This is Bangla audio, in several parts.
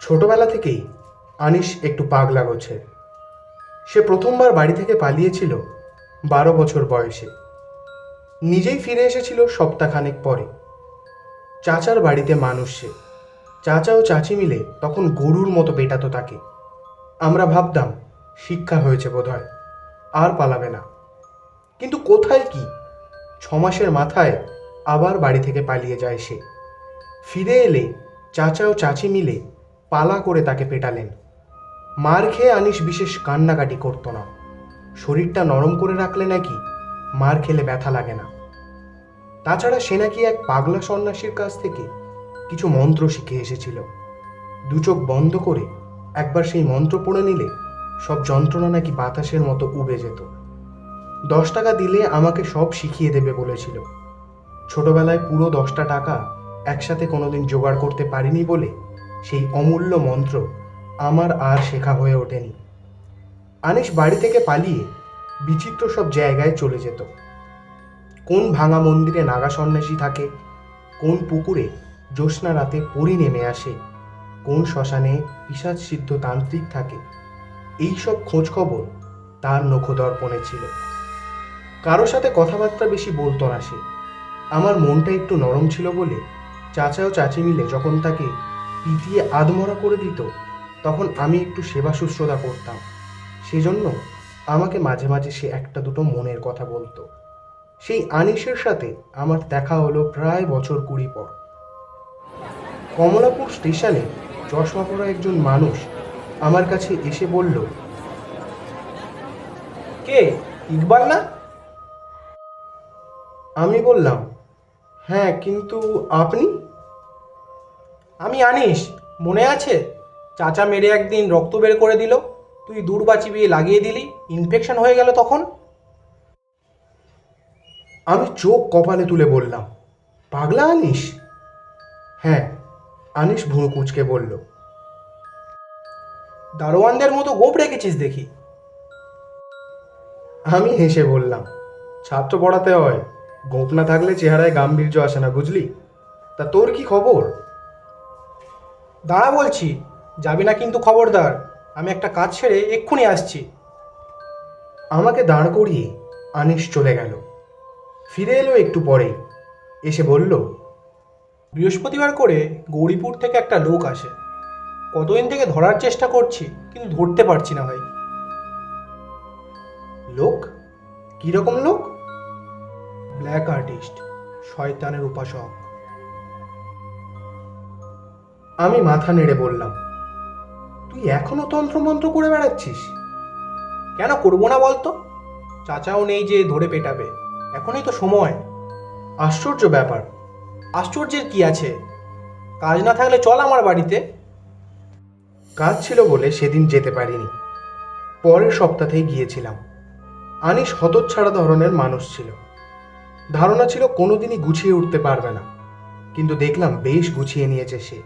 ছোটবেলা থেকেই আনিস একটু পাগলা গোছে। সে প্রথমবার বাড়ি থেকে পালিয়েছিল 12 বছর বয়সে। নিজেই ফিরে এসেছিল সপ্তাহখানেক পরে। চাচার বাড়িতে মানুষ সে। চাচা ও চাচি মিলে তখন গরুর মতো পেটাতো তাকে। আমরা ভাবতাম শিক্ষা হয়েছে বোধহয়, আর পালাবে না। কিন্তু কোথায় কি, 6 মাসের মাথায় আবার বাড়ি থেকে পালিয়ে যায় সে। ফিরে এলে চাচা ও চাচি মিলে পালা করে তাকে পেটালেন। মার খেয়ে আনিস বিশেষ কান্নাকাটি করতো না। শরীরটা নরম করে রাখলে নাকি মার খেলে ব্যথা লাগে না। তাছাড়া সে নাকি এক পাগলা সন্ন্যাসীর কাছ থেকে কিছু মন্ত্র শিখে এসেছিল। দু চোখ বন্ধ করে একবার সেই মন্ত্র পড়ে নিলে সব যন্ত্রণা নাকি বাতাসের মতো উবে যেত। 10 টাকা দিলে আমাকে সব শিখিয়ে দেবে বলেছিল। ছোটবেলায় পুরো 10টা টাকা একসাথে কোনোদিন জোগাড় করতে পারিনি বলে সেই অমূল্য মন্ত্র আমার আর শেখা হয়ে ওঠেনি। আনিস বাড়ি থেকে পালিয়ে বিচিত্র সব জায়গায় চলে যেত। কোন ভাঙা মন্দিরে নাগা সন্ন্যাসী থাকে, কোন পুকুরে জ্যোৎস্না রাতে পরি নেমে আসে, কোন শ্মশানে পিশাচ সিদ্ধ তান্ত্রিক থাকে, এইসব খোঁজ খবর তার নখদর্পণে ছিল। কারো সাথে কথাবার্তা বেশি বলতো না সে। আমার মনটা একটু নরম ছিল বলে চাচা ও চাচি মিলে যখন তাকে পিটিয়ে আধমরা করে দিত, তখন আমি একটু সেবা শুশ্রূষা করতাম। সেজন্য আমাকে মাঝে মাঝে সে একটা দুটো মনের কথা বলতো। সেই আনিসের সাথে আমার দেখা হলো প্রায় বছর 20 পর। কমলাপুর স্টেশনে চশমা পরা একজন মানুষ আমার কাছে এসে বলল, কে? ইকবাল না? আমি বললাম, হ্যাঁ, কিন্তু আপনি? আমি আনিস, মনে আছে? চাচা মেরে একদিন রক্ত বের করে দিল, তুই দূর্বা চিবিয়ে লাগিয়ে দিলি, ইনফেকশন হয়ে গেল তখন। আমি চোখ কপালে তুলে বললাম, পাগলা আনিস? হ্যাঁ, আনিস ভুরু কুঁচকে বলল। দারোয়ানদের মতো গোপ রেখেছিস দেখি। আমি হেসে বললাম, ছাত্র পড়াতে হয়, গোপ না থাকলে চেহারায় গাম্ভীর্য আসে না, বুঝলি? তা তোর কি খবর? দাঁড়া বলছি, যাবি না কিন্তু খবরদার, আমি একটা কাজ ছেড়ে এক্ষুনি আসছি। আমাকে দাঁড় করিয়ে আনিস চলে গেল। ফিরে এলো একটু পরেই। এসে বলল, বৃহস্পতিবার করে গৌরীপুর থেকে একটা লোক আসে। কতদিন থেকে ধরার চেষ্টা করছি, কিন্তু ধরতে পারছি না ভাই। লোক? কিরকম লোক? ব্ল্যাক আর্টিস্ট, শয়তানের উপাসক। আমি মাথা নেড়ে বললাম, তুই এখনো তন্ত্রমন্ত্র করে বেড়াচ্ছিস? কেন করবো না বলতো? চাচাও নেই যে ধরে পেটাবে, এখনই তো সময়। আশ্চর্য ব্যাপার। আশ্চর্যের কি আছে? কাজ না থাকলে চল আমার বাড়িতে। কাজ ছিল বলে সেদিন যেতে পারিনি। পরের সপ্তাহেই গিয়েছিলাম। আনিস হতচ্ছাড়া ধরনের মানুষ ছিল। ধারণা ছিল কোনোদিনই গুছিয়ে উঠতে পারবে না, কিন্তু দেখলাম বেশ গুছিয়ে নিয়েছে সে।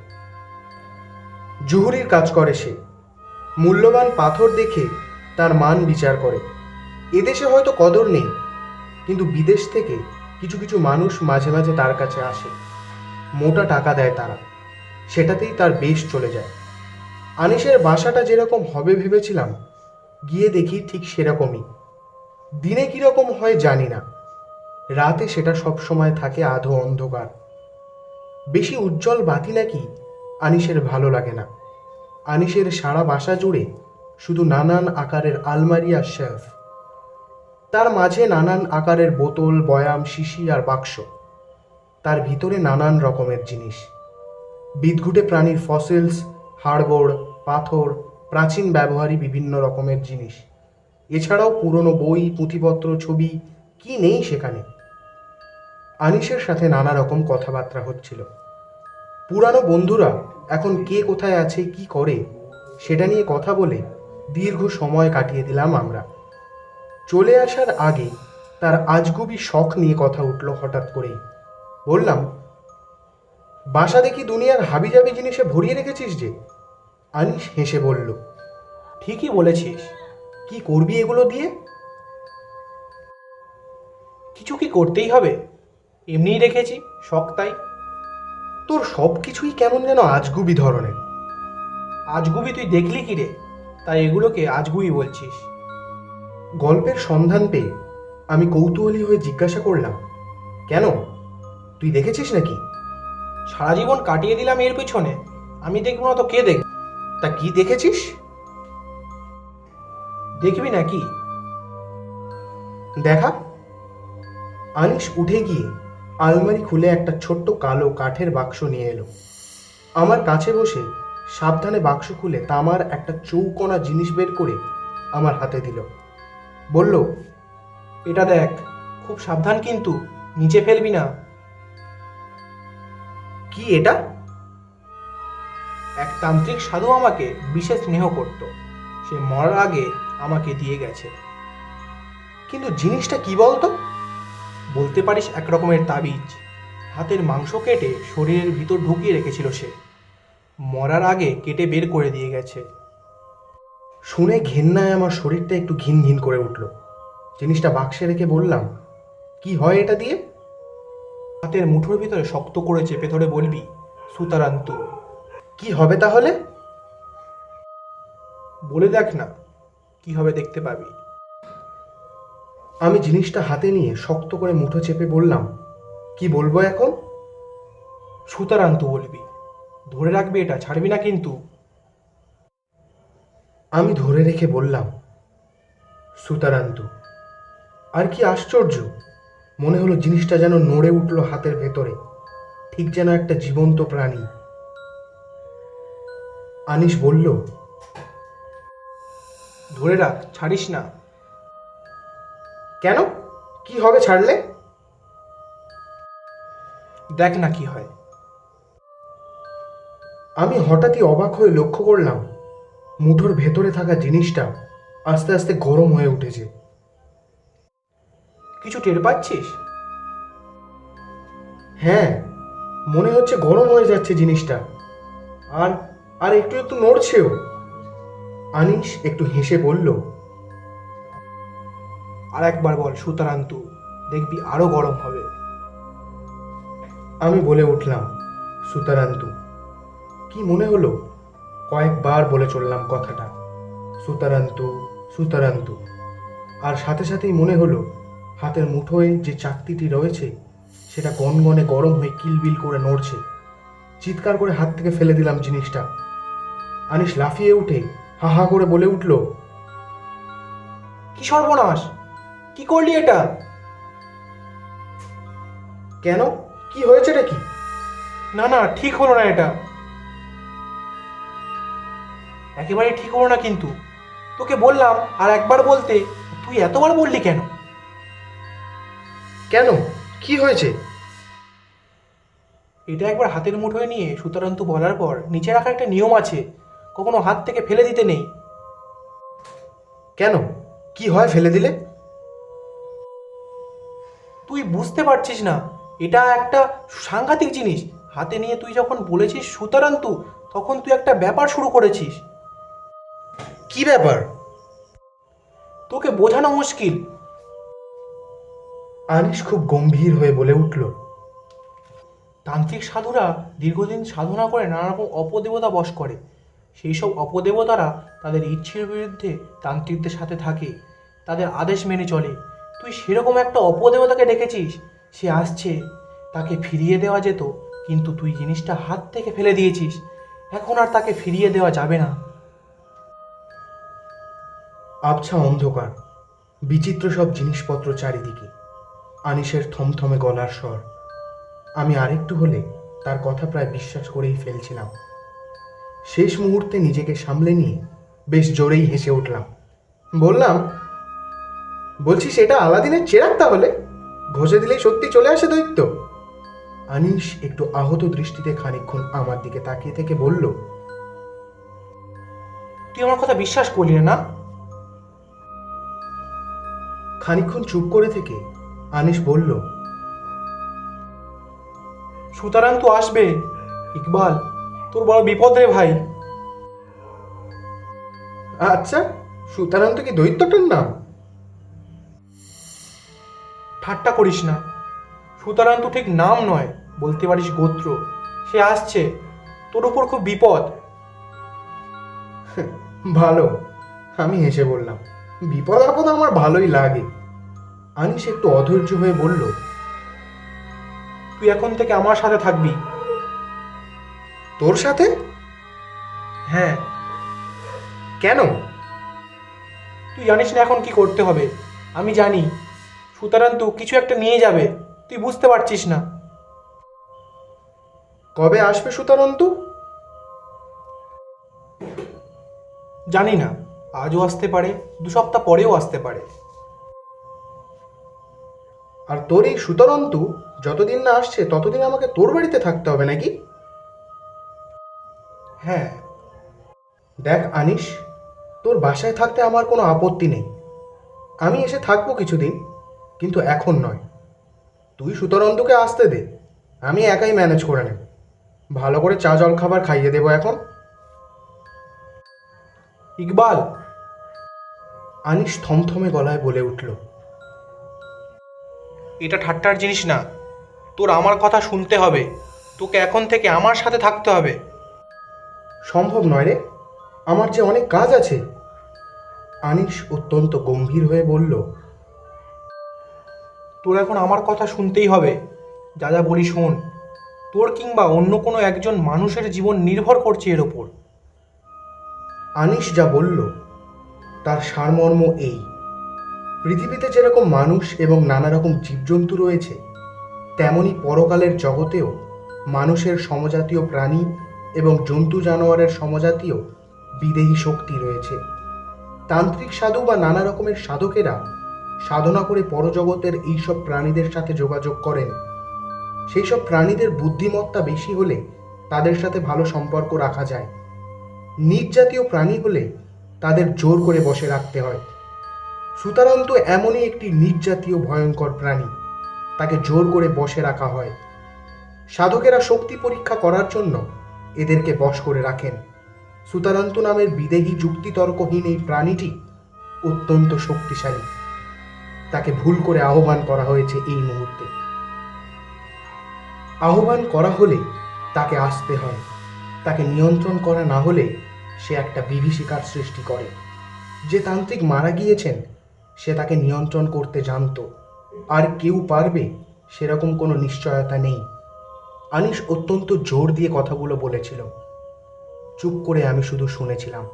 জুহুরির কাজ করে সে। মূল্যবান পাথর দেখে তার মান বিচার করে। এদেশে হয়তো কদর নেই, কিন্তু বিদেশ থেকে কিছু কিছু মানুষ মাঝে মাঝে তার কাছে আসে। মোটা টাকা দেয় তারা, সেটাতেই তার বেশ চলে যায়। আনিসের বাসাটা যেরকম হবে ভেবেছিলাম, গিয়ে দেখি ঠিক সেরকমই। দিনে কীরকম হয় জানি না, রাতে সেটা সব সময় থাকে আধো অন্ধকার। বেশি উজ্জ্বল বাতি নাকি আনিসের ভালো লাগে না। আনিসের সারা বাসা জুড়ে শুধু নানান আকারের আলমারি আর শেলফ, তার মাঝে নানান আকারের বোতল, বয়াম, শিশি আর বাক্স। তার ভিতরে নানান রকমের জিনিস, বিদঘুটে প্রাণীর ফসিলস, হাড়গোড়, পাথর, প্রাচীন ব্যবহারী বিভিন্ন রকমের জিনিস। এছাড়াও পুরনো বই, পুঁথিপত্র, ছবি, কি নেই সেখানে। আনিসের সাথে নানা রকম কথাবার্তা হচ্ছিল। পুরানো বন্ধুরা এখন কে কোথায় আছে, কি করে, সেটা নিয়ে কথা বলে দীর্ঘ সময় কাটিয়ে দিলাম আমরা। চলে আসার আগে তার আজগুবি শখ নিয়ে কথা উঠল হঠাৎ করেই। বললাম, বাসা দেখি দুনিয়ার হাবিজাবি জিনিসে ভরিয়ে রেখেছিস যে। আনিস হেসে বলল, ঠিকই বলেছিস। কি করবি এগুলো দিয়ে? কিছু কি করতেই হবে, এমনিই রেখেছি, শখ তাই। তোর সব কিছুই কেমন যেন আজগুবি ধরনের। আজগুবি তুই দেখলি কি রে? তাই এগুলোকে আজগুবি বলছিস? গল্পের সন্ধান পেয়ে আমি কৌতূহলী হয়ে জিজ্ঞাসা করলাম, কেন, তুই দেখেছিস নাকি? সারা জীবন কাটিয়ে দিলাম এর পিছনে, আমি দেখবো না তো কে দেখবে? তা কি দেখেছিস? দেখবি নাকি? দেখা। আনিস উঠে গিয়ে আলমারি খুলে একটা ছোট্ট কালো কাঠের বাক্স নিয়ে এলো। আমার কাছে বসে সাবধানে বাক্স খুলে তামার একটা চৌকোনা জিনিস বের করে আমার হাতে দিল। বলল, এটা দেখ, খুব সাবধান কিন্তু, নিচে ফেলবি না। কি এটা? এক তান্ত্রিক সাধু আমাকে বিশেষ স্নেহ করত, সে মরার আগে আমাকে দিয়ে গেছে। কিন্তু জিনিসটা কি বলতো? বলতে পারিস এক রকমের তাবিজ। হাতের মাংস কেটে শরীরের ভিতর ঢুকিয়ে রেখেছিল সে, মরার আগে কেটে বের করে দিয়ে গেছে। শুনে ঘেন্নায় আমার শরীরটা একটু ঘিন ঘিন করে উঠল। জিনিসটা বাক্সে রেখে বললাম, কি হয় এটা দিয়ে? হাতের মুঠোর ভিতরে শক্ত করে চেপে ধরে বলবি, সুতারান্তু। কি হবে তাহলে? বলে দেখ না, কি হবে দেখতে পাবি। আমি জিনিসটা হাতে নিয়ে শক্ত করে মুঠো চেপে বললাম, কি বলবো এখন? সুতারান্তু বলবি, ধরে রাখবি, এটা ছাড়বি না কিন্তু। আমি ধরে রেখে বললাম, সুতারান্তু। আর কি আশ্চর্য, মনে হলো জিনিসটা যেন নড়ে উঠল হাতের ভেতরে, ঠিক যেন একটা জীবন্ত প্রাণী। আনিস বলল, ধরে রাখ, ছাড়িস না। কেন, কি হবে ছাড়লে? দেখ না কি হয়। আমি হঠাৎই অবাক হয়ে লক্ষ্য করলাম মুঠোর ভেতরে থাকা জিনিসটা আস্তে আস্তে গরম হয়ে উঠেছে। কিছু টের পাচ্ছিস? হ্যাঁ, মনে হচ্ছে গরম হয়ে যাচ্ছে জিনিসটা, আর আর একটু একটু নড়ছেও। আনিস একটু হেসে বলল, আর একবার বল, সুতারান্তু, দেখবি আরো গরম হবে। আমি বলে উঠলাম, সুতারান্তু। কি মনে হলো কয়েকবার বলে চললাম কথাটা, সুতারান্তু সুতারান্তু। আর সাথে সাথেই মনে হলো হাতের মুঠোয় যে চাকতিটি রয়েছে সেটা গনগনে গরম হয়ে কিলবিল করে নড়ছে। চিৎকার করে হাত থেকে ফেলে দিলাম জিনিসটা। আনিস লাফিয়ে উঠে হা হা করে বলে উঠল, কি সর্বনাশ, কি করলি এটা? কেন, কি হয়েছে রে? কি? না না, ঠিক হলো না এটা, একেবারে ঠিক হলো না কিন্তু। তোকে বললাম আর একবার বলতে, তুই এতবার বললি কেন? কেন, কি হয়েছে? এটা একবার হাতের মুঠোয় নিয়ে সুতারান্তু বলার পর নিচে রাখার একটা নিয়ম আছে, কখনো হাত থেকে ফেলে দিতে নেই। কেন, কি হয় ফেলে দিলে? তুই বুঝতে পারছিস না, এটা একটা সাংঘাতিক জিনিস। হাতে নিয়ে তুই যখন বলেছিস সুতারান্তু, তখন তুই একটা ব্যাপার শুরু করেছিস। কি ব্যাপার? তোকে বোঝানো মুশকিল। আনিস খুব গম্ভীর হয়ে বলে উঠল, তান্ত্রিক সাধুরা দীর্ঘদিন সাধনা করে নানা রকম অপদেবতা বশ করে। সেই সব অপদেবতারা তাদের ইচ্ছের বিরুদ্ধে তান্ত্রিকদের সাথে থাকে, তাদের আদেশ মেনে চলে। তুই সেরকম একটা অপদেবতাকে ডেকেছিস, সে আসছে, তাকে ফিরিয়ে দেওয়া যেত, কিন্তু তুই জিনিসটা হাত থেকে ফেলে দিয়েছিস। এখন আর তাকে ফিরিয়ে দেওয়া যাবে না। আবছা অন্ধকার, বিচিত্র সব জিনিসপত্র চারিদিকে, আনিসের থমথমে গলার স্বর। আমি আরেকটু হলে তার কথা প্রায় বিশ্বাস করেই ফেলছিলাম। শেষ মুহূর্তে নিজেকে সামলে নিয়ে বেশ জোরেই হেসে উঠলাম। বললাম, বলছি সেটা আলাদিনের চেরাগ তাহলে? ঘষে দিলেই সত্যি চলে আসে দৈত্য? আনিস একটু আহত দৃষ্টিতে খানিকক্ষণ আমার দিকে তাকিয়ে থেকে বলল, তুই আমার কথা বিশ্বাস করলি না? খানিকক্ষণ চুপ করে থেকে আনিস বলল, সুতারান্তু আসবে। ইকবাল, তোর বড় বিপদ রে ভাই। আচ্ছা, সুতারান্ত কি দৈত্যটার নাম? ঠাট্টা করিস না, সুতারান্তু ঠিক নাম নয়, বলতে পারিস গোত্র। সে আসছে, তোর উপর খুব বিপদ। ভালো, আমি হেসে বললাম। বিপদ আপদ আমার ভালোই লাগে। আনিস একটু অধৈর্য হয়ে বলল, তুই এখন থেকে আমার সাথে থাকবি। তোর সাথে? হ্যাঁ। কেন? তুই জানিস না এখন কি করতে হবে। আমি জানি সুতারান্তু কিছু একটা নিয়ে যাবে, তুই বুঝতে পারছিস না। কবে আসবে সুতারন্তু? জানি না, আজও আসতে পারে, 2 সপ্তাহ পরেও আসতে পারে। আর তোর এই সুতারন্তু যতদিন না আসছে ততদিন আমাকে তোর বাড়িতে থাকতে হবে নাকি? হ্যাঁ। দেখ আনিস, তোর বাসায় থাকতে আমার কোনো আপত্তি নেই। আমি এসে থাকবো কিছুদিন, কিন্তু এখন নয়। তুই সুতরন্তকে আসতে দে, আমি একাই ম্যানেজ করে নেব। ভালো করে চা জল খাবার খাইয়ে দেবো এখন। ইকবাল, আনিস থমথমে গলায় বলে উঠল, এটা ঠাট্টার জিনিস না। তোর আমার কথা শুনতে হবে, তোকে এখন থেকে আমার সাথে থাকতে হবে। সম্ভব নয় রে, আমার যে অনেক কাজ আছে। আনিস অত্যন্ত গম্ভীর হয়ে বলল, তোর এখন আমার কথা শুনতেই হবে। যা যা বলি শোন। তোর কিংবা অন্য কোনো একজন মানুষের জীবন নির্ভর করছে এর ওপর। আনিস যা বলল তার সারমর্ম এই: পৃথিবীতে যেরকম মানুষ এবং নানা রকম জীবজন্তু রয়েছে, তেমনি পরকালের জগতেও মানুষের সমজাতীয় প্রাণী এবং জন্তু জানোয়ারের সমজাতীয় বিদেহী শক্তি রয়েছে। তান্ত্রিক সাধু বা নানা রকমের সাধকেরা সাধনা করে পরজগতের এইসব প্রাণীদের সাথে যোগাযোগ করেন। সেই সব প্রাণীদের বুদ্ধিমত্তা বেশি হলে তাদের সাথে ভালো সম্পর্ক রাখা যায়। নিজ জাতীয় প্রাণী হলে তাদের জোর করে বসে রাখতে হয়। সুতরান্ত এমনই একটি নিজ জাতীয় ভয়ঙ্কর প্রাণী, তাকে জোর করে বসে রাখা হয়। সাধকেরা শক্তি পরীক্ষা করার জন্য এদেরকে বশ করে রাখেন। সুতারান্তু নামের বিদেহী যুক্তিতর্কহীন এই প্রাণীটি অত্যন্ত শক্তিশালী। তাকে ভুল করে আহ্বান করা হয়েছে এই মুহূর্তে। আহ্বান করা হলে তাকে আসতে হয়। তাকে নিয়ন্ত্রণ করা না হলে সে একটা বিভীষিকার সৃষ্টি করে। যে তান্ত্রিক মারা গিয়েছেন সে তাকে নিয়ন্ত্রণ করতে জানত, আর কেউ পারবে সেরকম কোনো নিশ্চয়তা নেই। আনিস অত্যন্ত জোর দিয়ে কথাগুলো বলেছিল। চুপ করে আমি শুধু শুনেছিলাম,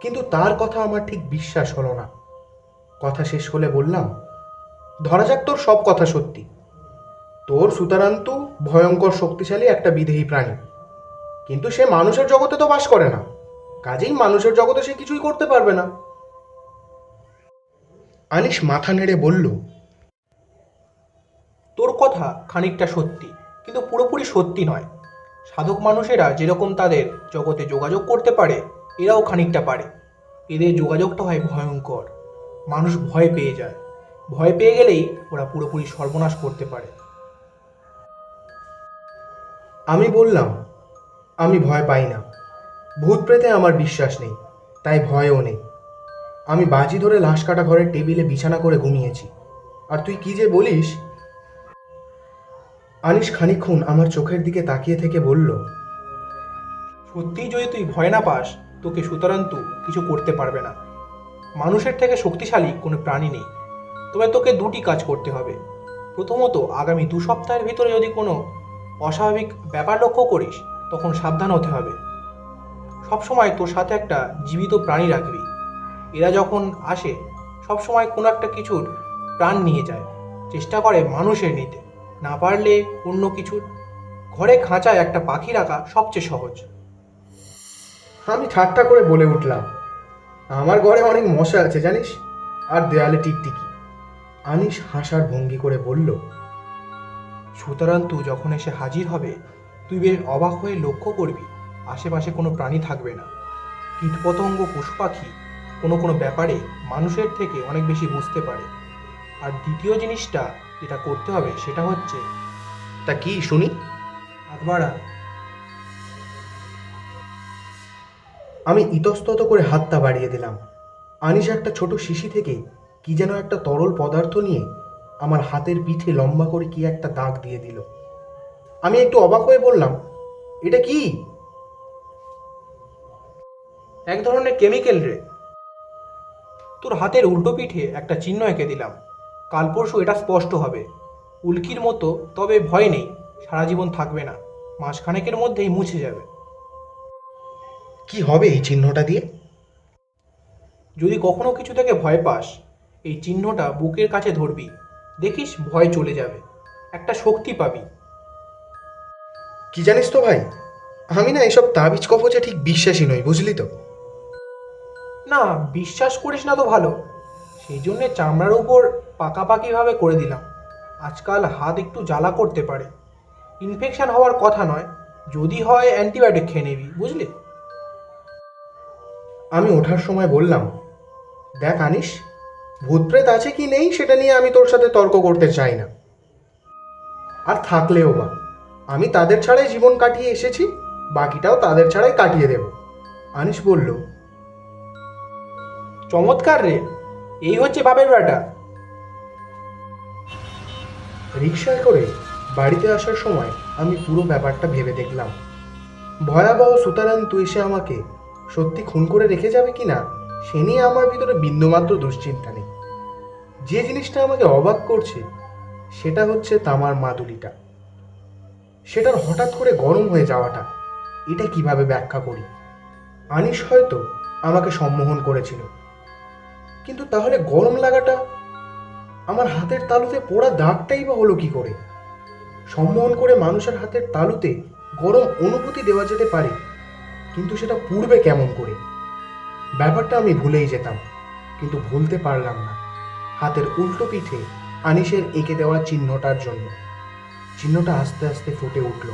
কিন্তু তার কথা আমার ঠিক বিশ্বাস হলো না। কথা শেষ হলে বললাম, ধরা যাক তোর সব কথা সত্যি। তোর সুতারান্তু ভয়ঙ্কর শক্তিশালী একটা বিদেহী প্রাণী, কিন্তু সে মানুষের জগতে তো বাস করে না, কাজেই মানুষের জগতে সে কিছুই করতে পারবে না। আনিস মাথা নেড়ে বলল, তোর কথা খানিকটা সত্যি, কিন্তু পুরোপুরি সত্যি নয়। সাধক মানুষেরা যেরকম তাদের জগতে যোগাযোগ করতে পারে, এরাও খানিকটা পারে। এদের যোগাযোগটা হয় ভয়ঙ্কর। মানুষ ভয় পেয়ে যায়। ভয় পেয়ে গেলেই ওরা পুরোপুরি সর্বনাশ করতে পারে। আমি বললাম, আমি ভয় পাই না। ভূত প্রেতে আমার বিশ্বাস নেই, তাই ভয়ও নেই। আমি বাজি ধরে লাশ কাটা ঘরের টেবিলে বিছানা করে ঘুমিয়েছি। আর তুই কি যে বলিস? আনিস খানিকক্ষণ আমার চোখের দিকে তাকিয়ে থেকে বলল, সত্যিই যদি তুই ভয় না পাস, তোকে সুতরান্তু কিছু করতে পারবে না। মানুষের থেকে শক্তিশালী কোনো প্রাণী নেই। তবে তোকে দুটি কাজ করতে হবে। প্রথমত, আগামী 2 সপ্তাহের ভিতরে যদি কোনো অস্বাভাবিক ব্যাপার লক্ষ্য করিস, তখন সাবধান হতে হবে। সবসময় তোর সাথে একটা জীবিত প্রাণী রাখবি। এরা যখন আসে সবসময় কোনো একটা কিছুর প্রাণ নিয়ে যায়। চেষ্টা করে মানুষের নিতে, না পারলে অন্য কিছুর। ঘরে খাঁচায় একটা পাখি রাখা সবচেয়ে সহজ। আমি ঠাট্টা করে বলে উঠলাম, আমার ঘরে অনেক মশা আছে জানিস, আর দেয়ালে টিকটিকি। আনিস হাসার ভঙ্গি করে বলল, সুতরান্তু যখন এসে হাজির হবে, তুই বেশ অবাক হয়ে লক্ষ্য করবি আশেপাশে কোনো প্রাণী থাকবে না। কীটপতঙ্গ, পশু পাখি কোনো কোনো ব্যাপারে মানুষের থেকে অনেক বেশি বুঝতে পারে। আর দ্বিতীয় জিনিসটা যেটা করতে হবে সেটা হচ্ছে তা কি শুনি? হাত বাড়া। আমি ইতস্তত করে হাতটা বাড়িয়ে দিলাম। আনিস একটা ছোট শিশি থেকে কি যেন একটা তরল পদার্থ নিয়ে আমার হাতের পিঠে লম্বা করে কি একটা দাগ দিয়ে দিল। আমি একটু অবাক হয়ে বললাম, এটা কি? এক ধরনের কেমিক্যাল রে। তোর হাতের উল্টো পিঠে একটা চিহ্ন এঁকে দিলাম, কাল পরশু এটা স্পষ্ট হবে। উল্কির মতো, তবে ভয় নেই, সারা জীবন থাকবে না, মাসখানেকের মধ্যেই মুছে যাবে। কি হবে এই চিহ্নটা দিয়ে? যদি কখনো কিছু থেকে ভয় পাস, এই চিহ্নটা বুকের কাছে ধরবি, দেখিস ভয় চলে যাবে, একটা শক্তি পাবি। কি জানিস তো ভাই, আমি না এসব তাবিজ কবচে ঠিক বিশ্বাসী নই, বুঝলি তো। না, বিশ্বাস করিস না তো ভালো, সেই জন্যে চামড়ার উপর পাকাপাকিভাবে করে দিলাম। আজকাল হাত একটু জ্বালা করতে পারে, ইনফেকশন হওয়ার কথা নয়, যদি হয় অ্যান্টিবায়োটিক খেয়ে নিবি, বুঝলি। আমি ওঠার সময় বললাম, দেখ আনিস, ভূতপ্রেত আছে কি নেই সেটা নিয়ে আমি তোর সাথে তর্ক করতে চাই না। আর থাকলেও বা, আমি তাদের ছাড়াই জীবন কাটিয়ে এসেছি, বাকিটাও তাদের ছাড়াই কাটিয়ে দেব। আনিস বলল, চমৎকার রে, এই হচ্ছে বাপের বেটা। রিকশায় করে বাড়িতে আসার সময় আমি পুরো ব্যাপারটা ভেবে দেখলাম। ভয়াবহ সুতরান্তু এসে আমাকে সত্যি খুন করে রেখে যাবে কিনা সে নিয়ে আমার ভিতরে বিন্দুমাত্র দুশ্চিন্তা নেই। যে জিনিসটা আমাকে অবাক করছে সেটা হচ্ছে তামার মাদুলিটা, সেটার হঠাৎ করে গরম হয়ে যাওয়াটা, এটা কিভাবে ব্যাখ্যা করি। আনিস হয়তো আমাকে সম্মোহন করেছিল, কিন্তু তাহলে গরম লাগাটা, আমার হাতের তালুতে পোড়া দাগটাই বা হলো কি করে? সম্মোহন করে মানুষের হাতের তালুতে গরম অনুভূতি দেওয়া যেতে পারে, কিন্তু সেটা পুড়বে কেমন করে? ব্যাপারটা আমি ভুলেই যেতাম, কিন্তু ভুলতে পারলাম না হাতের উল্টো পিঠে আনিসের এঁকে দেওয়া চিহ্নটার জন্য। চিহ্নটা আস্তে আস্তে ফুটে উঠল।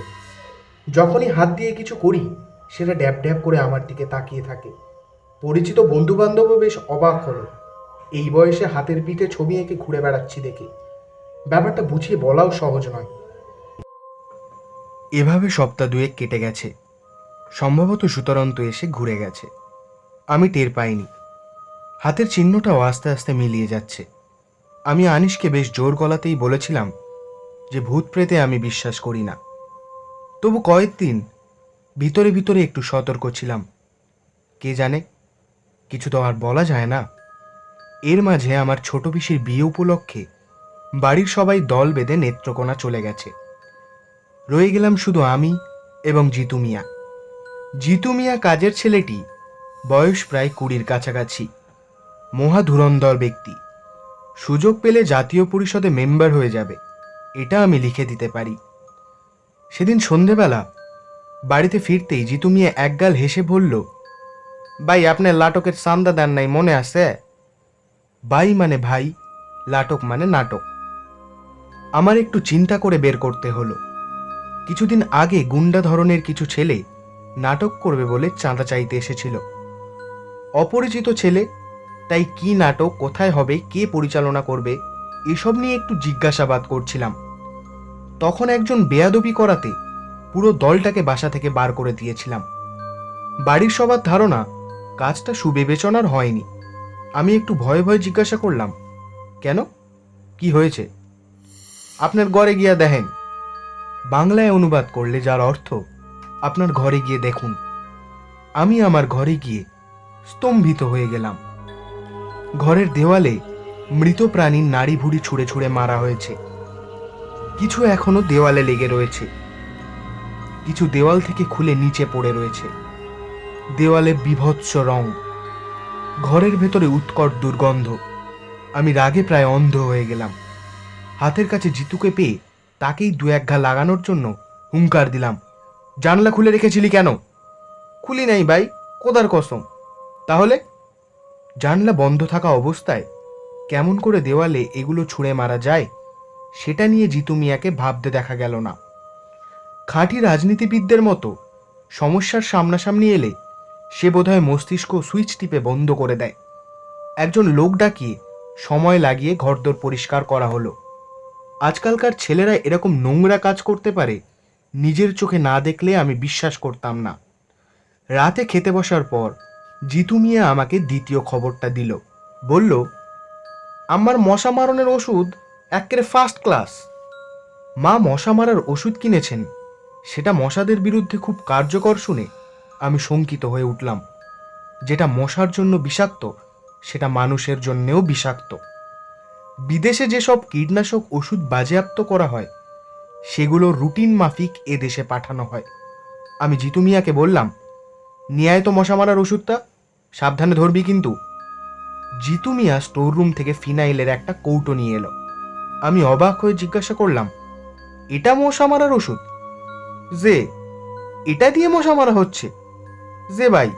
যখনই হাত দিয়ে কিছু করি সেটা ড্যাব ড্যাব করে আমার দিকে তাকিয়ে থাকে। পরিচিত বন্ধু বান্ধবও বেশ অবাক হলো, এই বয়সে হাতের পিঠে ছবি এঁকে ঘুরে বেড়াচ্ছি দেখে। ব্যাপারটা বুঝিয়ে বলাও সহজ নয়। এভাবে সপ্তাহ দুয়েক কেটে গেছে, সম্ভবত সুতরন্ত এসে ঘুরে গেছে, আমি টের পাইনি। হাতের চিহ্নটাও আস্তে আস্তে মিলিয়ে যাচ্ছে। আমি আনিশকে বেশ জোর গলাতেই বলেছিলাম যে ভূত প্রেতে আমি বিশ্বাস করি না, তবু কয়েকদিন ভিতরে ভিতরে একটু সতর্ক ছিলাম। কে জানে, কিছু তো আর বলা যায় না। এর মাঝে আমার ছোট পিসির বিয়ে উপলক্ষে বাড়ির সবাই দল বেঁধে নেত্রকোনা চলে গেছে। রয়ে গেলাম শুধু আমি এবং জিতু মিয়া। জিতু মিয়া কাজের ছেলেটি, বয়স প্রায় 20-র কাছাকাছি, মহা ধুরন্ধর ব্যক্তি। সুযোগ পেলে জাতীয় পরিষদে মেম্বার হয়ে যাবে, এটা আমি লিখে দিতে পারি। সেদিন সন্ধেবেলা বাড়িতে ফিরতেই জিতু মিয়া একগাল হেসে বলল, ভাই আপনার লাটকের চান্দা দেন নাই, মনে আছে? ভাই মানে ভাই, লাটক মানে নাটক। আমার একটু চিন্তা করে বের করতে হলো। কিছুদিন আগে গুন্ডা ধরনের কিছু ছেলে নাটক করবে বলে চাঁদা চাইতে এসেছিল। অপরিচিত ছেলে, তাই কি নাটক, কোথায় হবে, কে পরিচালনা করবে, এসব নিয়ে একটু জিজ্ঞাসাবাদ করছিলাম। তখন একজন বেয়াদবি করাতে পুরো দলটাকে বাসা থেকে বার করে দিয়েছিলাম। বাড়ির সবার ধারণা কাজটা সুবিবেচনার হয়নি। আমি একটু ভয়ে ভয়ে জিজ্ঞাসা করলাম, কেন, কি হয়েছে? আপনার ঘরে গিয়া দেখেন। বাংলায় অনুবাদ করলে যার অর্থ আপনার ঘরে গিয়ে দেখুন। আমি আমার ঘরে গিয়ে স্তম্ভিত হয়ে গেলাম। ঘরের দেওয়ালে মৃত প্রাণীর নাড়ি ভুড়ি ছুঁড়ে ছুঁড়ে মারা হয়েছে। কিছু এখনো দেওয়ালে লেগে রয়েছে, কিছু দেওয়াল থেকে খুলে নিচে পড়ে রয়েছে। দেওয়ালে বীভৎস রং, ঘরের ভেতরে উৎকট দুর্গন্ধ। আমি রাগে প্রায় অন্ধ হয়ে গেলাম। হাতের কাছে জিতুকে পেয়ে তাকেই দু এক ঘা লাগানোর জন্য হুঙ্কার দিলাম, জানলা খুলে রেখেছিলি কেন? খুলি নাই ভাই, কোদার কসম। তাহলে? জানলা বন্ধ থাকা অবস্থায় কেমন করে দেওয়ালে এগুলো ছুঁড়ে মারা যায় সেটা নিয়ে জিতু মিয়াকে ভাবতে দেখা গেল না। খাঁটি রাজনীতিবিদদের মতো সমস্যার সামনাসামনি এলে সে বোধহয় মস্তিষ্ক সুইচ টিপে বন্ধ করে দেয়। একজন লোক ডাকিয়ে সময় লাগিয়ে ঘরদোর পরিষ্কার করা হলো। আজকালকার ছেলেরা এরকম নোংরা কাজ করতে পারে নিজের চোখে না দেখলে আমি বিশ্বাস করতাম না। রাতে খেতে বসার পর জিতু মিয়া আমাকে দ্বিতীয় খবরটা দিল। বলল, আমার মশা মারণের ওষুধ একেবারে ফার্স্ট ক্লাস। মা মশা মারার ওষুধ কিনেছেন, সেটা মশাদের বিরুদ্ধে খুব কার্যকর শুনে আমি শঙ্কিত হয়ে উঠলাম। যেটা মশার জন্য বিষাক্ত সেটা মানুষের জন্যেও বিষাক্ত। বিদেশে যেসব কীটনাশক ওষুধ বাজেয়াপ্ত করা হয় সেগুলো রুটিন মাফিক এদেশে পাঠানো হয়। আমি জিতু মিয়াকে বললাম, নিয়ে আয় তো মশা মারার ওষুধটা, সাবধানে ধরবি কিন্তু। জিতু মিয়া স্টোর রুম থেকে ফিনাইলের একটা কৌটো নিয়ে এলো। আমি অবাক হয়ে জিজ্ঞাসা করলাম, এটা মশা মারার ওষুধ? যে এটা দিয়ে মশা মারা হচ্ছে? যে ভাই,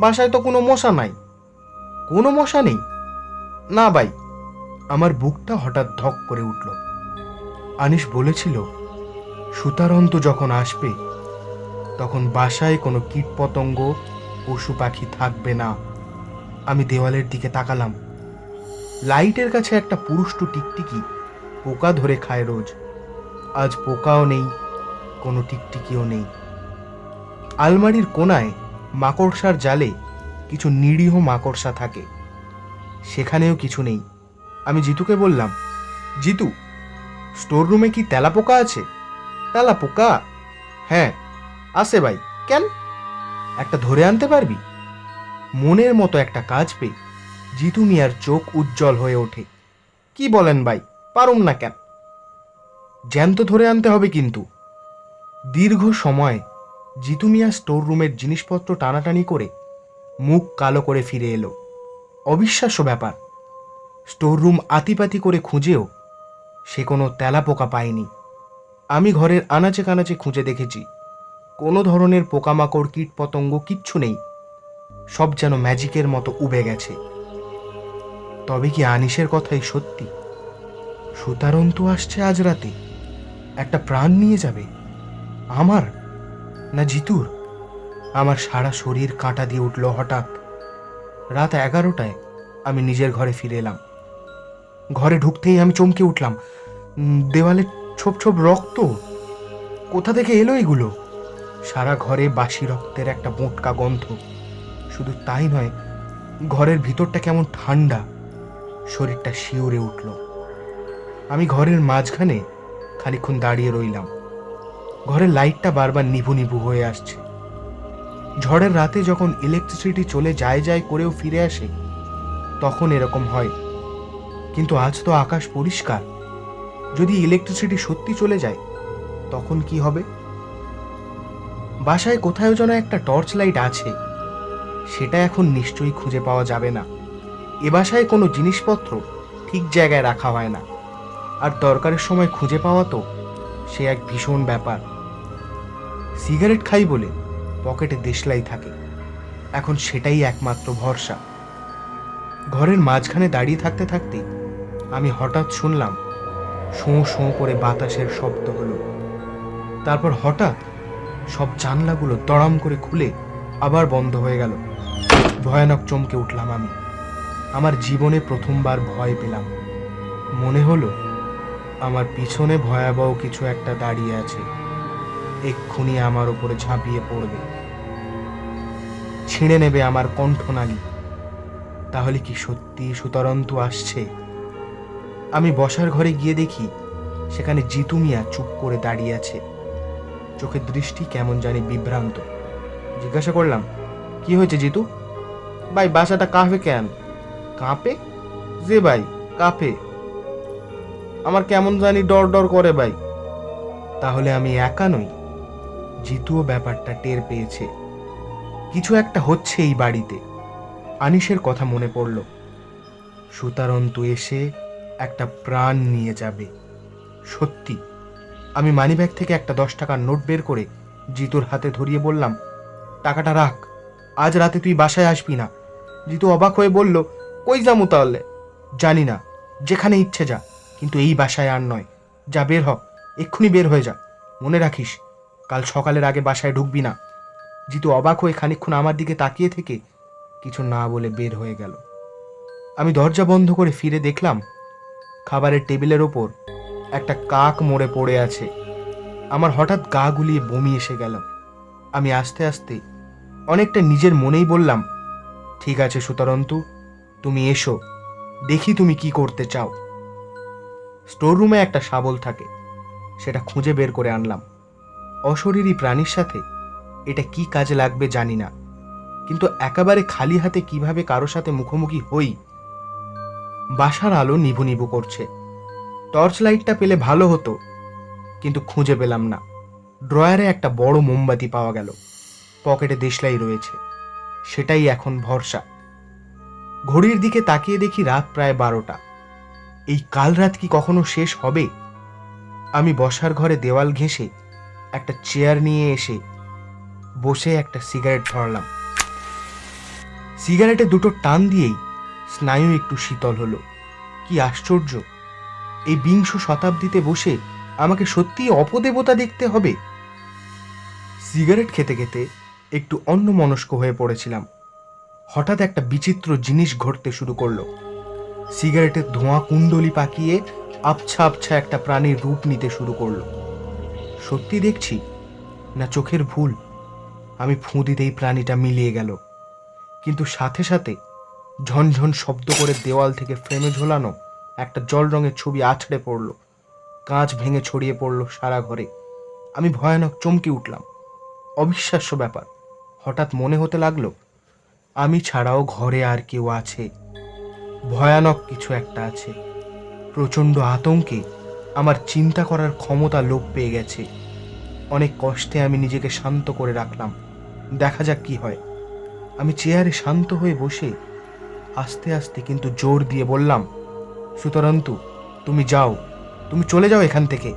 বাসায় তো কোনো মশা নাই। কোনো মশা নেই? না ভাই। আমার বুকটা হঠাৎ ধক করে উঠল। আনিস বলেছিল সুতারন্ত যখন আসবে তখন বাসায় কোনো কীটপতঙ্গ পশু পাখি থাকবে না। আমি দেওয়ালের দিকে তাকালাম। লাইটের কাছে একটা পুরুষ্ট টিকটিকি পোকা ধরে খায় রোজ। আজ পোকাও নেই, কোনো টিকটিকিও নেই। আলমারির কোনায় মাকড়সার জালে কিছু নিরীহ মাকড়সা থাকে, সেখানেও কিছু নেই। আমি জিতুকে বললাম, জিতু, স্টোর রুমে কি তেলাপোকা আছে? তেলাপোকা? হ্যাঁ আছে ভাই। কেন? একটা ধরে আনতে পারবি? মনের মতো একটা কাজ পেয়ে জিতু মিয়ার চোখ উজ্জ্বল হয়ে ওঠে। কি বলেন ভাই, পারুম না কেন? জ্যান্ত ধরে আনতে হবে কিন্তু। দীর্ঘ সময় জিতু মিয়া স্টোর রুমের জিনিসপত্র টানাটানি করে মুখ কালো করে ফিরে এলো। অবিশ্বাস্য ব্যাপার, স্টোর রুম আতিপাতি করে খুঁজেও সে কোনো তেলাপোকা পায়নি। আমি ঘরের আনাচে কানাচে খুঁজে দেখেছি, কোনো ধরনের পোকামাকড় কীটপতঙ্গ কিচ্ছু নেই। সব যেন ম্যাজিকের মতো উবে গেছে। তবে কি আনিসের কথাই সত্যি? সুতারন্তু আসছে আজ রাতে, একটা প্রাণ নিয়ে যাবে। আমার না জিতুর? আমার সারা শরীর কাঁটা দিয়ে উঠল হঠাৎ। রাত 11টায় আমি নিজের ঘরে ফিরে এলাম। ঘরে ঢুকতেই আমি চমকে উঠলাম। দেওয়ালে ছোপ ছোপ রক্ত। কোথা থেকে এলো এগুলো? সারা ঘরে বাসি রক্তের একটা মোটকা গন্ধ। শুধু তাই নয়, ঘরের ভিতরটা কেমন ঠান্ডা, শরীরটা শিউরে উঠল। আমি ঘরের মাঝখানে খানিকক্ষণ দাঁড়িয়ে রইলাম। ঘরের লাইটটা বারবার নিভু নিভু হয়ে আসছে। ঝড়ের রাতে যখন ইলেকট্রিসিটি চলে যায় যায় করেও ফিরে আসে তখন এরকম হয়, কিন্তু আজ তো আকাশ পরিষ্কার। যদি ইলেকট্রিসিটি সত্যি চলে যায় তখন কি হবে? বাসায় কোথাও যেন একটা টর্চ লাইট আছে, সেটা এখন নিশ্চয়ই খুঁজে পাওয়া যাবে না। এ বাসায় কোনো জিনিসপত্র ঠিক জায়গায় রাখা হয় না, আর দরকারের সময় খুঁজে পাওয়া তো সে এক ভীষণ ব্যাপার। সিগারেট খাই বলে পকেটে দেশলাই থাকে, এখন সেটাই একমাত্র ভরসা। ঘরের মাঝখানে দাঁড়িয়ে থাকতে থাকতে আমি হঠাৎ শুনলাম শোঁ শোঁ করে বাতাসের শব্দ হলো। তারপর হঠাৎ সব জানলাগুলো দড়াম করে খুলে আবার বন্ধ হয়ে গেল। ভয়ানক চমকে উঠলাম আমি। আমার জীবনে প্রথমবার ভয় পেলাম। মনে হলো আমার পিছনে ভয়াবহ কিছু একটা দাঁড়িয়ে আছে, এক্ষুনি আমার উপরে ঝাঁপিয়ে পড়বে, ছিঁড়ে নেবে আমার কণ্ঠনালী। তাহলে কি সত্যি সুতরন্তু আসছে? আমি বসার ঘরে গিয়ে দেখি সেখানে জিতু মিয়া চুপ করে দাঁড়িয়ে আছে, চোখের দৃষ্টি কেমন জানি বিভ্রান্ত। জিজ্ঞাসা করলাম, কি হয়েছে জিতু? ভাই বাসাটা কাঁপে কেন? কাঁপে? যে ভাই কাঁপে, আমার কেমন জানি ডর ডর করে ভাই। তাহলে আমি একা নই, জিতুও ব্যাপারটা টের পেয়েছে। কিছু একটা হচ্ছে এই বাড়িতে। আনিসের কথা মনে পড়ল, সুতারন্তু এসে একটা প্রাণ নিয়ে যাবে। সত্যি। আমি মানিব্যাগ থেকে একটা 10 টাকার নোট বের করে জিতুর হাতে ধরিয়ে বললাম, টাকাটা রাখ, আজ রাতে তুই বাসায় আসবি না। জিতু অবাক হয়ে বলল, কই যামু তাহলে? জানি না, যেখানে ইচ্ছে যা, কিন্তু এই বাসায় আর নয়। যা, বের হ, এক্ষুনি বের হয়ে যা। মনে রাখিস, কাল সকালের আগে বাসায় ঢুকবি না। জিতু অবাক হয়ে খানিকক্ষণ আমার দিকে তাকিয়ে থেকে কিছু না বলে বের হয়ে গেল। আমি দরজা বন্ধ করে ফিরে দেখলাম খাবারের টেবিলের ওপর একটা কাক মরে পড়ে আছে। আমার হঠাৎ গা গুলিয়ে বমি এসে গেল। আমি আস্তে আস্তে অনেকটা নিজের মনেই বললাম, ঠিক আছে সুতরন্তু, তুমি এসো, দেখি তুমি কি করতে চাও। স্টোর রুমে একটা শাবল থাকে, সেটা খুঁজে বের করে আনলাম। অশরীরী প্রাণীর সাথে এটা কি কাজে লাগবে জানি না, কিন্তু একেবারে খালি হাতে কিভাবে কারো সাথে মুখোমুখি হই। বাসার আলো নিভু নিভু করছে। টর্চ লাইটটা পেলে ভালো হতো, কিন্তু খুঁজে পেলাম না। ড্রয়ারে একটা বড় মোমবাতি পাওয়া গেল। পকেটে দেশলাই রয়েছে, সেটাই এখন ভরসা। ঘড়ির দিকে তাকিয়ে দেখি রাত প্রায় 12টা। এই কাল রাত কি কখনো শেষ হবে? আমি বসার ঘরে দেওয়াল ঘেঁষে একটা চেয়ার নিয়ে এসে বসে একটা সিগারেট ধরলাম। সিগারেটে দুটো টান দিয়েই স্নায়ু একটু শীতল হলো। কি আশ্চর্য! এই বিংশ শতাব্দীতে বসে আমাকে সত্যিই অপদেবতা দেখতে হবে। সিগারেট খেতে খেতে একটু অন্যমনস্ক হয়ে পড়েছিলাম। হঠাৎ একটা বিচিত্র জিনিস ঘটতে শুরু করলো। সিগারেটের ধোঁয়া কুণ্ডলি পাকিয়ে আবছা আবছা একটা প্রাণীর রূপ নিতে শুরু করলো। সত্যি দেখছি না চোখের ভুল? আমি ফুঁ দিতেই প্রাণীটা মিলিয়ে গেল, কিন্তু সাথে সাথে ঝনঝন শব্দ করে দেওয়াল থেকে ফ্রেমে ঝোলানো একটা জল রঙের ছবি আছড়ে পড়ল। কাঁচ ভেঙে ছড়িয়ে পড়ল সারা ঘরে। আমি ভয়ানক চমকে উঠলাম। অবিশ্বাস্য ব্যাপার। হঠাৎ মনে হতে লাগলো আমি ছাড়াও ঘরে আর কেউ আছে। ভয়ানক কিছু একটা আছে। প্রচণ্ড আতঙ্কে আমার চিন্তা করার ক্ষমতা লোপ পেয়ে গেছে। অনেক কষ্টে আমি নিজেকে শান্ত করে রাখলাম। দেখা যাক কি হয়। আমি চেয়ারে শান্ত হয়ে বসে আস্তে আস্তে কিন্তু জোর দিয়ে বললাম, সুতরান্তু তুমি যাও, তুমি চলে যাও এখান থেকে।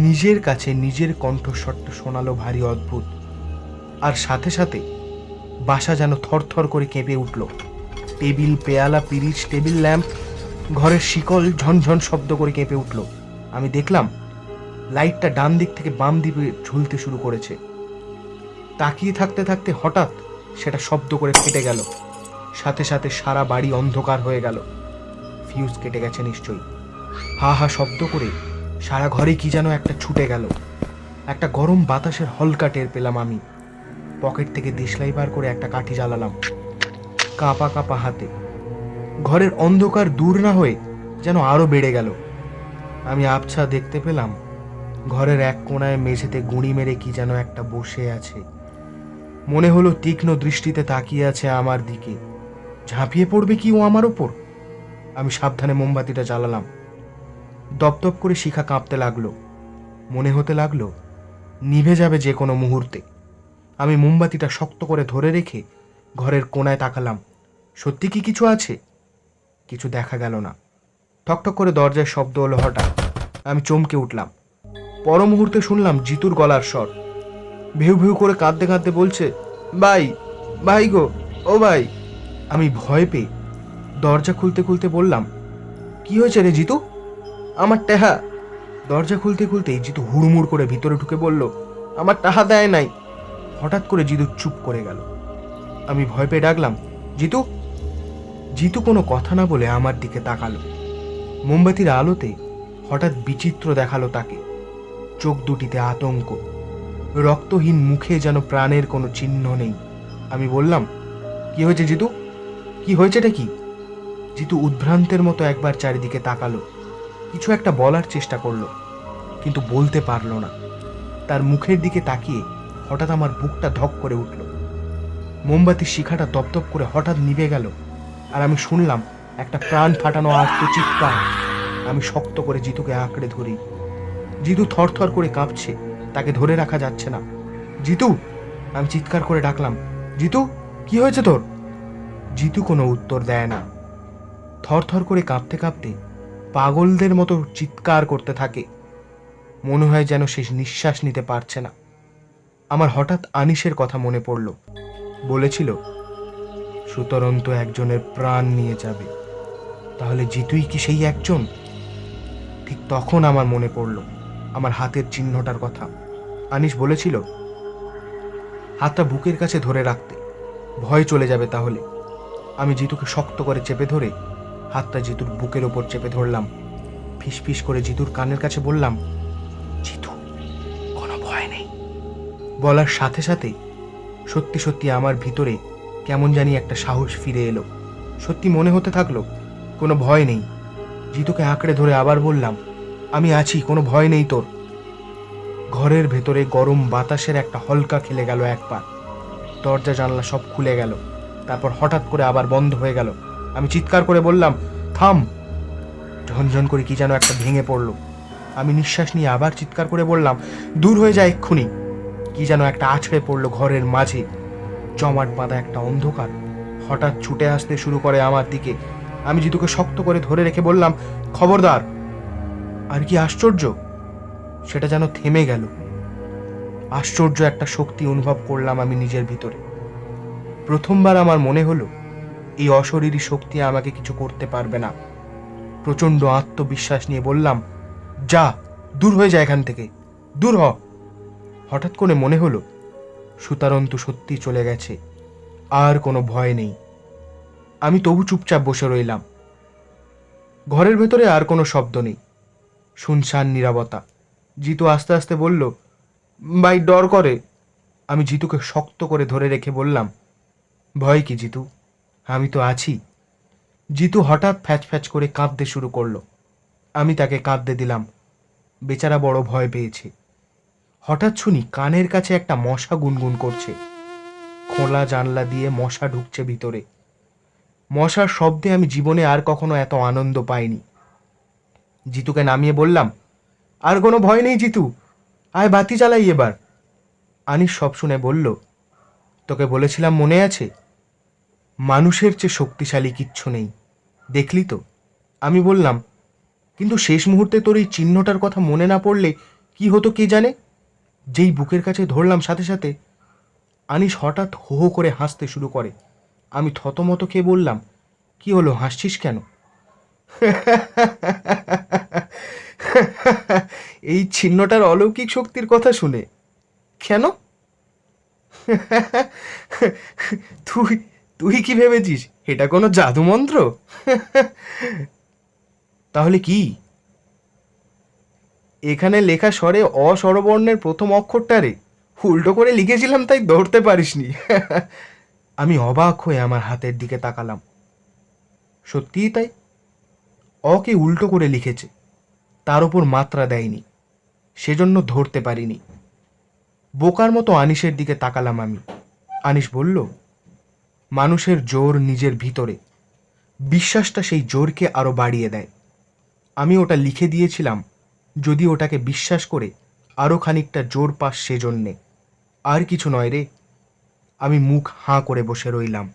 নিজের কাছে নিজের কণ্ঠস্বরটা শোনালো ভারী অদ্ভুত। আর সাথে সাথে বাসা যেন থরথর করে কেঁপে উঠল। টেবিল, পেয়ালা, পিরিচ, টেবিল ল্যাম্প, ঘরের শিকল ঝনঝন শব্দ করে কেঁপে উঠল। আমি দেখলাম লাইটটা ডান দিক থেকে বাম দিকে ঝুলতে শুরু করেছে। তাকিয়ে থাকতে থাকতে হঠাৎ সেটা শব্দ করে ফেটে গেল। সাথে সাথে সারা বাড়ি অন্ধকার হয়ে গেল। ফিউজ কেটে গেছে নিশ্চয়ই। হা হা শব্দ করে সারা ঘরে কি যেন একটা ছুটে গেল। একটা গরম বাতাসের হলকা টের পেলাম আমি। পকেট থেকে দেশলাই বার করে একটা কাঠি জ্বালালাম কাঁপা কাঁপা হাতে। ঘরের অন্ধকার দূর না হয়ে যেন আরো বেড়ে গেল। আমি আবছা দেখতে পেলাম ঘরের এক কোণায় মেঝেতে গুঁড়ি মেরে কি যেন একটা বসে আছে। মনে হলো তীক্ষ্ণ দৃষ্টিতে তাকিয়ে আছে আমার দিকে। ঝাঁপিয়ে পড়বে কি ও আমার ওপর? আমি সাবধানে মোমবাতিটা জ্বালালাম। দপদপ করে শিখা কাঁপতে লাগলো। মনে হতে লাগলো নিভে যাবে যে কোনো মুহূর্তে। আমি মোমবাতিটা শক্ত করে ধরে রেখে ঘরের কোণায় তাকালাম। সত্যি কি কিছু আছে? কিছু দেখা গেল না। ঠকঠক করে দরজার শব্দ হলো হঠাৎ। আমি চমকে উঠলাম। পর মুহূর্তে শুনলাম জিতুর গলার স্বর। ভেউ ভেউ করে কাঁদতে কাঁদতে বলছে, ভাই, ভাই গো, ও ভাই। আমি ভয় পেয়ে দরজা খুলতে খুলতে বললাম, কি হয়েছে রে জিতু? আমার টেহা। দরজা খুলতে খুলতেই জিতু হুড়মুড় করে ভিতরে ঢুকে বলল, আমার টাহা দেয় নাই। হঠাৎ করে জিতু চুপ করে গেল। আমি ভয় পেয়ে ডাকলাম, জিতু। জিতু কোনো কথা না বলে আমার দিকে তাকালো। মোমবাতির আলোতে হঠাৎ বিচিত্র দেখালো তাকে। চোখ দুটিতে আতঙ্ক, রক্তহীন মুখে যেন প্রাণের কোনো চিহ্ন নেই। আমি বললাম, কি হয়েছে জিতু? কি হয়েছেটা কি? জিতু উদ্ভ্রান্তের মতো একবার চারিদিকে তাকালো। কিছু একটা বলার চেষ্টা করলো, কিন্তু বলতে পারলো না। তার মুখের দিকে তাকিয়ে হঠাৎ আমার বুকটা ধক করে উঠল। মোমবাতির শিখাটা দপদপ করে হঠাৎ নিভে গেল, আর আমি শুনলাম একটা প্রাণ ফাটানো আর্তচিৎকার। আমি শক্ত করে জিতুকে আঁকড়ে ধরি। জিতু থরথর করে কাঁপছে, তাকে ধরে রাখা যাচ্ছে না। জিতু! আমি চিৎকার করে ডাকলাম, জিতু, কি হয়েছে তোর? জিতু কোনো উত্তর দেয় না। থরথর করে কাঁপতে কাঁপতে পাগলদের মতো চিৎকার করতে থাকে। মনে হয় যেন সে নিঃশ্বাস নিতে পারছে না। আমার হঠাৎ আনিসের কথা মনে পড়ল। বলেছিল, সুতরন্ত একজনের প্রাণ নিয়ে যাবে। তাহলে জিতুই কি সেই একজন? ঠিক তখন আমার মনে পড়ল আমার হাতের চিহ্নটার কথা। আনিস বলেছিল হাতটা বুকের কাছে ধরে রাখতে, ভয় চলে যাবে তাহলে। আমি জিতুকে শক্ত করে চেপে ধরে হাতটা জিতুর বুকের ওপর চেপে ধরলাম। ফিসফিস করে জিতুর কানের কাছে বললাম, জিতু, কোনো ভয় নেই। বলার সাথে সাথে সত্যি সত্যি আমার ভিতরে কেমন জানি একটা সাহস ফিরে এলো। সত্যি মনে হতে থাকলো কোনো ভয় নেই। জিতুকে আঁকড়ে ধরে আবার বললাম, আমি আছি, কোনো ভয় নেই তোর। ঘরের ভেতরে গরম বাতাসের একটা হলকা খেলে গেল একবার। দরজা জানলা সব খুলে গেল, তারপর হঠাৎ করে আবার বন্ধ হয়ে গেল। আমি চিৎকার করে বললাম, থাম। ঝনঝন করে কি যেন একটা ভেঙে পড়লো। আমি নিঃশ্বাস নিয়ে আবার চিৎকার করে বললাম, দূর হয়ে যায় এক্ষুনি। কি যেন একটা আছড়ে পড়লো ঘরের মাঝে। জমাট বাঁধা একটা অন্ধকার হঠাৎ ছুটে আসতে শুরু করে আমার দিকে। আমি জিতুকে শক্ত করে ধরে রেখে বললাম, খবরদার। আর কি আশ্চর্য, সেটা যেন থেমে গেল। আশ্চর্য একটা শক্তি অনুভব করলাম আমি নিজের ভিতরে। প্রথমবার আমার মনে হলো এই অশরীরী শক্তি আমাকে কিছু করতে পারবে না। প্রচণ্ড আত্মবিশ্বাস নিয়ে বললাম, যা, দূর হয়ে যায় এখান থেকে, দূর হ। হঠাৎ করে মনে হলো সুতারন্তু সত্যি চলে গেছে, আর কোনো ভয় নেই। আমি তবু চুপচাপ বসে রইলাম। ঘরের ভেতরে আর কোনো শব্দ নেই, শুনশান নীরবতা। জিতু আস্তে আস্তে বলল, ভাই ডর করে। আমি জিতুকে শক্ত করে ধরে রেখে বললাম, ভয় কি জিতু, আমি তো আছি। জিতু হঠাৎ ফ্যাচ ফ্যাচ করে কাঁদতে শুরু করলো। আমি তাকে কাঁদতে দিলাম। বেচারা বড় ভয় পেয়েছে। হঠাৎ শুনি কানের কাছে একটা মশা গুনগুন করছে। খোলা জানলা দিয়ে মশা ঢুকছে ভিতরে। মশার শব্দে আমি জীবনে আর কখনো এত আনন্দ পাইনি। জিতুকে নামিয়ে বললাম, আর কোনো ভয় নেই জিতু, আয় বাতি জ্বালাই এবার। আনিস সব শুনে বলল, তোকে বলেছিলাম মনে আছে, মানুষের চেয়ে শক্তিশালী কিচ্ছু নেই, দেখলি তো। আমি বললাম, কিন্তু শেষ মুহূর্তে তোর এই চিহ্নটার কথা মনে না পড়লে কি হতো কে জানে। যেই বুকের কাছে ধরলাম সাথে সাথে আনিস হঠাৎ হো হো করে হাসতে শুরু করে। আমি থতমত খেয়ে বললাম, কি হলো, হাসছিস কেন? এই চিহ্নটার অলৌকিক শক্তির কথা শুনে। কেন? তুই তুই কি ভেবেছিস এটা কোনো জাদু মন্ত্র? তাহলে কি? এখানে লেখা স্বরে অস্বরবর্ণের প্রথম অক্ষরটারে উল্টো করে লিখেছিলাম, তাই ধরতে পারিসনি। আমি অবাক হয়ে আমার হাতের দিকে তাকালাম। সত্যিই তাই, অকে উল্টো করে লিখেছে, তার ওপর মাত্রা দেয়নি, সেজন্য ধরতে পারিনি। বোকার মতো আনিসের দিকে তাকালাম আমি। আনিস বলল, মানুষের জোর নিজের ভিতরে, বিশ্বাসটা সেই জোরকে আরো বাড়িয়ে দেয়। আমি ওটা লিখে দিয়েছিলাম যদি ওটাকে বিশ্বাস করে আরো খানিকটা জোর পাস সেজন্যে, আর কিছু নয় রে। আমি মুখ হাঁ করে বসে রইলাম।